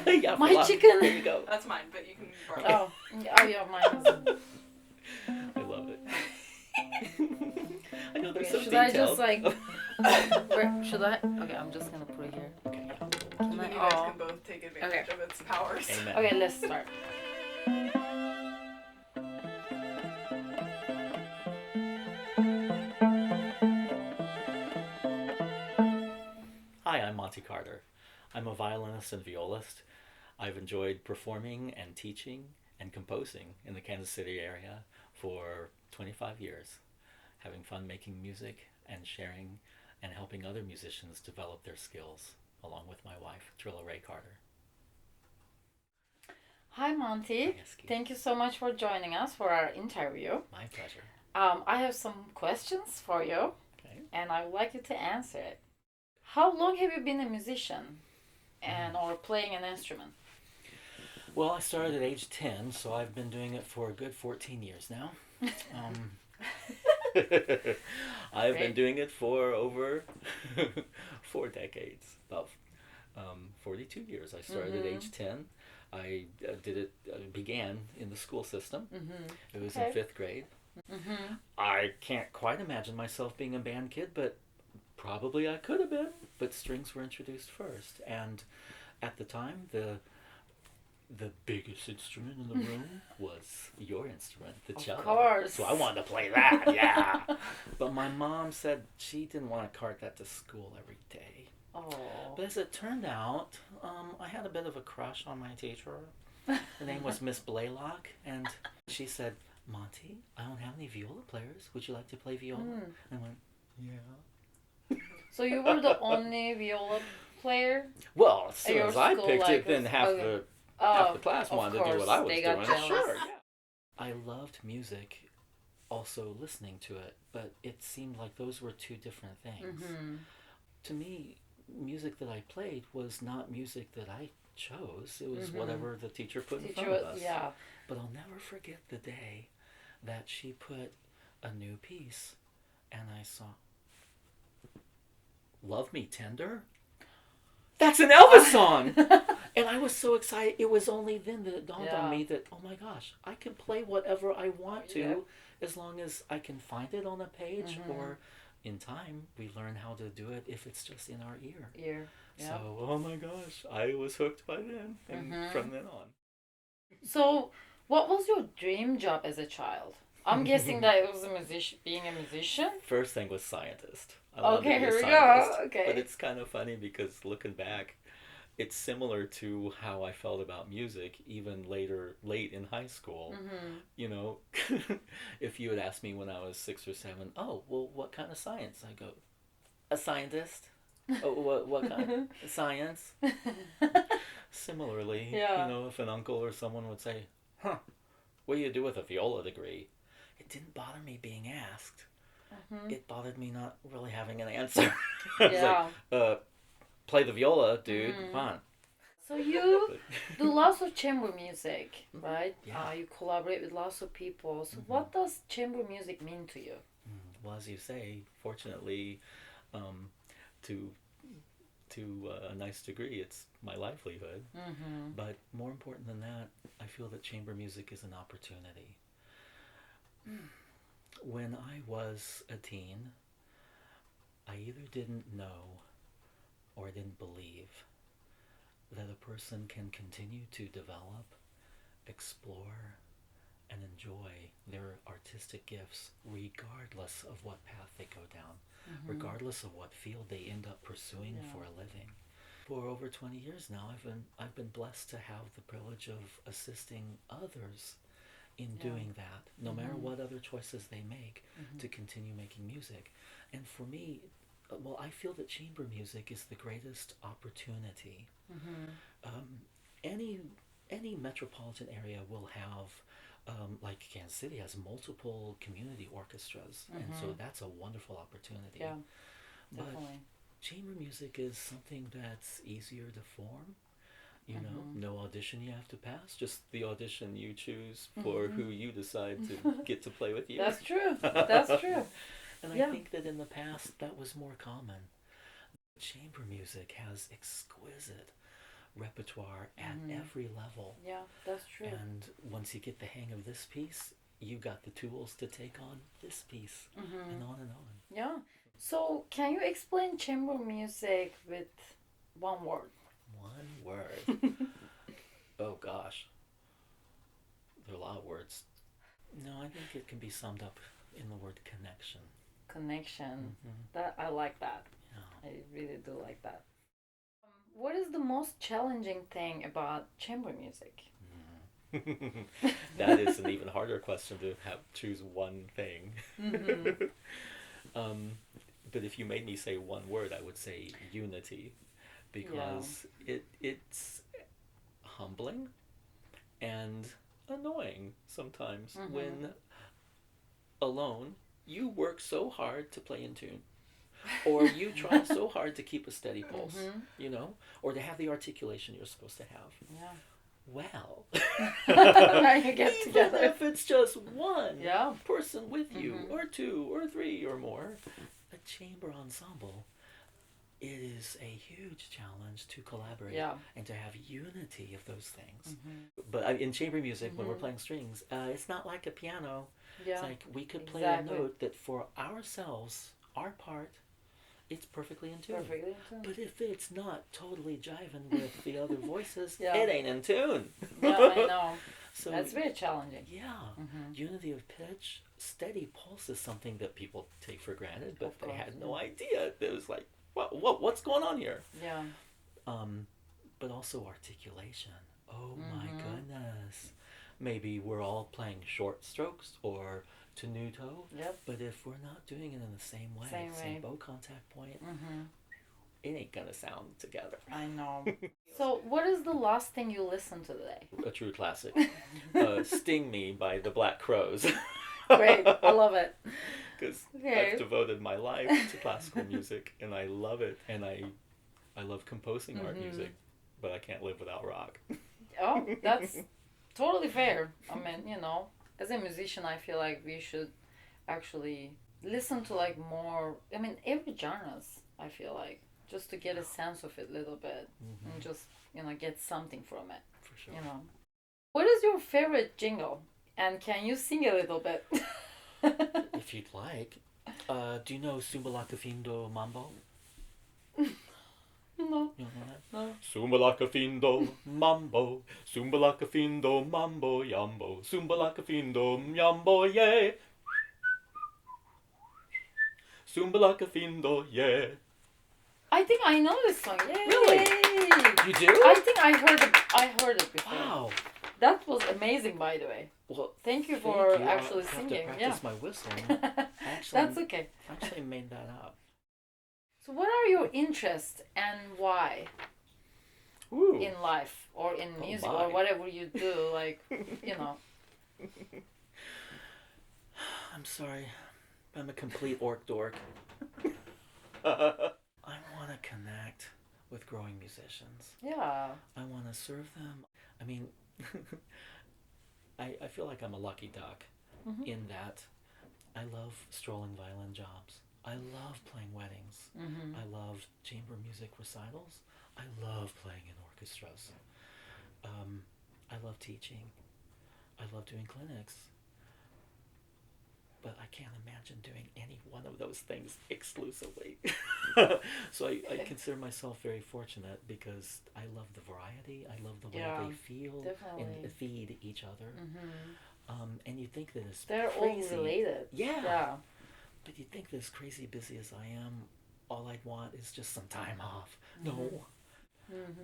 Yeah, My voila. chicken. There you go. That's mine, but you can borrow it. Oh yeah, mine. I love it. I know there's Okay, some should I detail. just like? Should I? Okay, I'm just gonna put it here. Okay, yeah. Can You I? guys Oh. can both take advantage of its powers. Amen. Okay, let's start. Hi, I'm Monty Carter. I'm a violinist and violist. I've enjoyed performing and teaching and composing in the Kansas City area for 25 years, having fun making music and sharing and helping other musicians develop their skills, along with my wife, Trilla Ray Carter. Hi, Monty. Thank you so much for joining us for our interview. My pleasure. I have some questions for you, Okay. and I would like you to answer it. How long have you been a musician or playing an instrument? Well, I started at age 10, so I've been doing it for a good 14 years now. I've been doing it for over 4 decades, about 42 years. I started at age 10. I began in the school system. It was in 5th grade. I can't quite imagine myself being a band kid, but probably I could have been. But strings were introduced first. And at the time, the biggest instrument in the room was your instrument, the cello. Of course. So I wanted to play that, yeah. But my mom said she didn't want to cart that to school every day. Oh. But as it turned out, I had a bit of a crush on my teacher. Her name was Miss Blaylock, and she said, "Monty, I don't have any viola players. Would you like to play viola?" I went, "Yeah." So you were the only viola player? Well, as soon Your as I school, picked like, it, then was- half okay. the class of wanted to do what I course, was they doing. got jealous. Sure, yeah. I loved music, also listening to it, but it seemed like those were two different things. To me, music that I played was not music that I chose. It was whatever the teacher put in front of us. Yeah. But I'll never forget the day that she put a new piece, and I saw "Love Me Tender." That's an Elvis song! And I was so excited. It was only then that it dawned on me that, oh my gosh, I can play whatever I want to as long as I can find it on a page or in time we learn how to do it if it's just in our ear. So, oh my gosh, I was hooked by then and from then on. So, what was your dream job as a child? I'm guessing that it was being a musician. First thing was scientist. I wanted to be a Here we scientist. go. Okay. But it's kind of funny because looking back, it's similar to how I felt about music even late in high school. You know, if you had asked me when I was 6 or 7, oh, well, what kind of science? I go, a scientist? Oh, what kind of science? Similarly, you know, if an uncle or someone would say, huh, what do you do with a viola degree? It didn't bother me being asked. It bothered me not really having an answer. I was like, play the viola, dude. Come on. So you do lots of chamber music, right? Yeah. You collaborate with lots of people. So what does chamber music mean to you? Well, as you say, fortunately, to a nice degree, it's my livelihood. But more important than that, I feel that chamber music is an opportunity. When I was a teen, I either didn't know or didn't believe that a person can continue to develop, explore, and enjoy their artistic gifts regardless of what path they go down, regardless of what field they end up pursuing for a living. For over 20 years now, I've been blessed to have the privilege of assisting others in doing that, no matter what other choices they make, to continue making music. And for me, well, I feel that chamber music is the greatest opportunity. Any metropolitan area will have, like Kansas City has multiple community orchestras, and so that's a wonderful opportunity. Yeah, but definitely. chamber music is something that's easier to form. You know, no audition you have to pass, just the audition you choose for who you decide to get to play with you. That's true. That's true. And I think that in the past that was more common. Chamber music has exquisite repertoire at every level. Yeah, that's true. And once you get the hang of this piece, you got the tools to take on this piece, and on and on. Yeah. So, can you explain chamber music with one word? One word. Oh gosh. There are a lot of words. No, I think it can be summed up in the word connection. Connection. That I like that. Yeah. I really do like that. What is the most challenging thing about chamber music? That is an even harder question to choose one thing. But if you made me say one word, I would say unity, because it's humbling and annoying sometimes when alone you work so hard to play in tune, or you try so hard to keep a steady pulse, you know, or to have the articulation you're supposed to have. Yeah. Well, now you get even together. if it's just one Yeah. person with you, or two, or three, or more, a chamber ensemble, it is a huge challenge to collaborate and to have unity of those things. But in chamber music, when we're playing strings, it's not like a piano. Yeah. It's like we could play a note that for ourselves, our part, it's perfectly in tune. Perfectly in tune. But if it's not totally jiving with the other voices, Yeah. it ain't in tune. Yeah, I know. So That's very challenging. yeah, unity of pitch, steady pulse is something that people take for granted, but they had no idea. It was like, what's going on here? Yeah. But also articulation. Oh my goodness. Maybe we're all playing short strokes or tenuto, but if we're not doing it in the same way, bow contact point, it ain't gonna sound together. I know. So, what is the last thing you listened to today? A true classic. Sting Me by the Black Crowes. Great, I love it. Because I've devoted my life to classical music, and I love it, and I love composing art music, but I can't live without rock. Oh, that's totally fair. I mean, you know, as a musician, I feel like we should actually listen to like more, I mean, every genres, I feel like, just to get a sense of it a little bit and just, you know, get something from it. For sure. You know. What is your favorite jingle? And can you sing a little bit? If you'd like. Do you know Sumbalaka Findo Mambo? No. You don't know that? No. Sumbalaka Findo Mambo, Sumbalaka Findo Mambo Yambo, Sumbalaka Findo Yambo yeah. Sumbalaka Findo yeah. I think I know this song. Yay! Really? You do? I think I heard it before. Wow. That was amazing, by the way. Well, Thank you for you. actually I'll singing. have to Yeah. practice my whistling. That's okay. Actually made that up. So, what are your interests and why Ooh. in life or in music my. or whatever you do? Like, you know. I'm sorry. I'm a complete orc dork. I want to connect with growing musicians. Yeah. I want to serve them. I mean, I feel like I'm a lucky duck in that I love strolling violin jobs. I love playing weddings. I love chamber music recitals. I love playing in orchestras. I love teaching. I love doing clinics. But I can't imagine doing any one of those things exclusively. So I consider myself very fortunate because I love the variety. I love the way they feel and feed each other. And you think that as they're crazy, all related. Yeah. But you think that as crazy busy as I am, all I'd want is just some time off. No.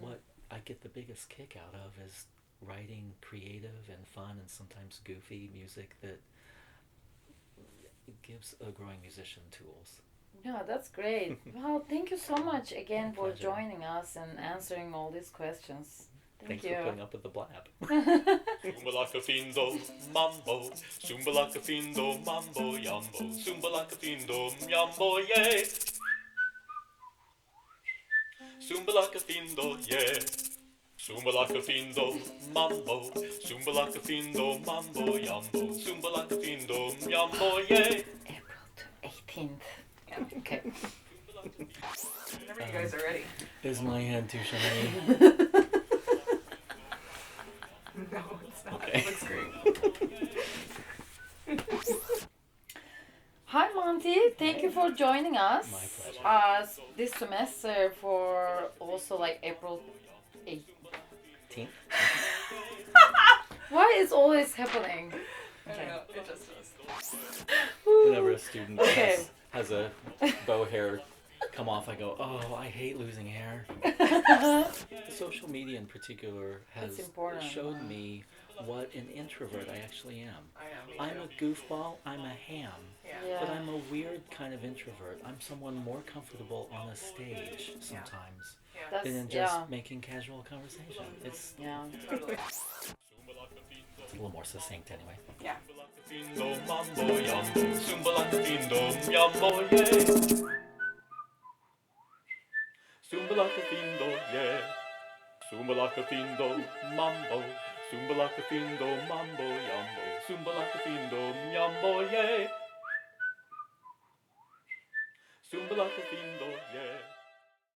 What I get the biggest kick out of is writing creative and fun and sometimes goofy music that gives a growing musician tools. Yeah, that's great. Well, thank you so much again My for pleasure. joining us and answering all these questions. Thanks you. for putting up with the blab. Sumbalaka findo mambo, Sumbalaka findo mambo yambo, Sumbalaka findo yambo yeah. Sumbalaka findo yeah. Sumbalaka findo mambo, Sumbalaka findo mambo yambo, Sumbalaka findo yambo yeah. April 18th. Okay. Whenever you guys are ready. Is my hand too shiny? for joining us. My pleasure. This semester for also like April 8th. Team? Why is always happening? I don't know. It just does. Whenever a student Okay. has a bow hair come off, I go, oh, I hate losing hair. Social media in particular has It's important. showed me what an introvert I actually am. I am. I'm a goofball, I'm a ham. Yeah. But I'm a weird kind of introvert. I'm someone more comfortable on a stage sometimes Yeah. That's, than in just making casual conversation. It's yeah. Totally. a little more succinct anyway. Yeah. Sumbalaka findo mambo, sumbalaka findo mambo yambo, sumbalaka findo yambo yeah. Sumbalaka findo yeah.